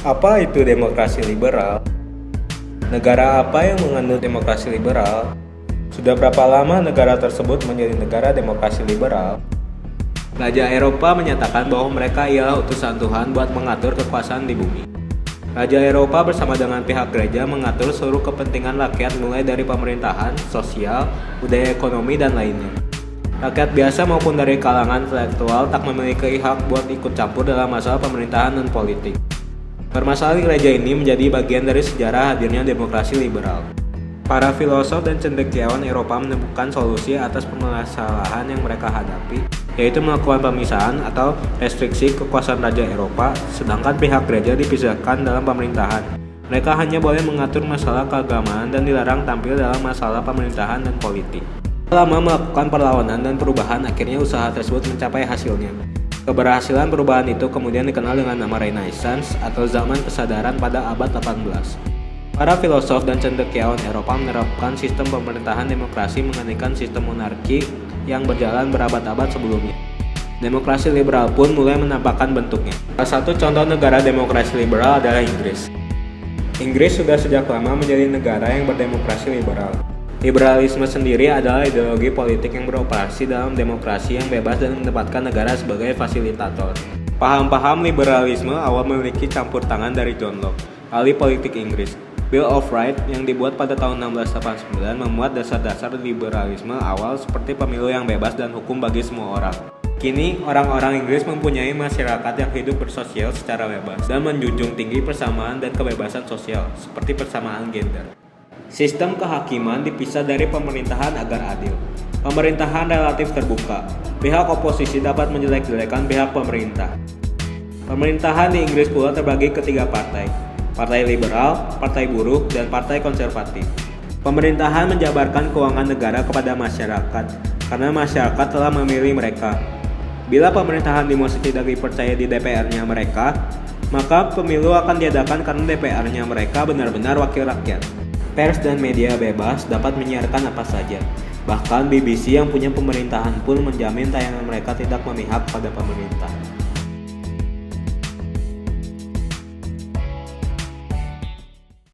Apa itu demokrasi liberal? Negara apa yang menganut demokrasi liberal? Sudah berapa lama negara tersebut menjadi negara demokrasi liberal? Raja Eropa menyatakan bahwa mereka ialah utusan Tuhan buat mengatur kekuasaan di bumi. Raja Eropa bersama dengan pihak gereja mengatur seluruh kepentingan rakyat mulai dari pemerintahan, sosial, budaya ekonomi, dan lainnya. Rakyat biasa maupun dari kalangan intelektual tak memiliki hak buat ikut campur dalam masalah pemerintahan dan politik. Permasalahan gereja ini menjadi bagian dari sejarah hadirnya demokrasi liberal. Para filosof dan cendekiawan Eropa menemukan solusi atas permasalahan yang mereka hadapi, yaitu melakukan pemisahan atau restriksi kekuasaan Raja Eropa, sedangkan pihak gereja dipisahkan dalam pemerintahan. Mereka hanya boleh mengatur masalah keagamaan dan dilarang tampil dalam masalah pemerintahan dan politik. Lama melakukan perlawanan dan perubahan, akhirnya usaha tersebut mencapai hasilnya. Keberhasilan perubahan itu kemudian dikenal dengan nama Renaissance atau zaman kesadaran pada abad 18. Para filosof dan cendekiawan Eropa menerapkan sistem pemerintahan demokrasi menggantikan sistem monarki yang berjalan berabad-abad sebelumnya. Demokrasi liberal pun mulai menampakkan bentuknya. Salah satu contoh negara demokrasi liberal adalah Inggris. Inggris sudah sejak lama menjadi negara yang berdemokrasi liberal. Liberalisme sendiri adalah ideologi politik yang beroperasi dalam demokrasi yang bebas dan menempatkan negara sebagai fasilitator. Paham-paham liberalisme awal memiliki campur tangan dari John Locke, ahli politik Inggris. Bill of Rights yang dibuat pada tahun 1689 memuat dasar-dasar liberalisme awal seperti pemilu yang bebas dan hukum bagi semua orang. Kini, orang-orang Inggris mempunyai masyarakat yang hidup bersosial secara bebas dan menjunjung tinggi persamaan dan kebebasan sosial, seperti persamaan gender. Sistem kehakiman dipisah dari pemerintahan agar adil. Pemerintahan relatif terbuka. Pihak oposisi dapat menjelek-jelekan pihak pemerintah. Pemerintahan di Inggris pula terbagi ke 3 partai. Partai Liberal, Partai Buruh, dan Partai Konservatif. Pemerintahan menjabarkan keuangan negara kepada masyarakat, karena masyarakat telah memilih mereka. Bila pemerintahan dimulai tidak dipercaya di DPR-nya mereka, maka pemilu akan diadakan karena DPR-nya mereka benar-benar wakil rakyat. Pers dan media bebas dapat menyiarkan apa saja. Bahkan BBC yang punya pemerintahan pun menjamin tayangan mereka tidak memihak pada pemerintah.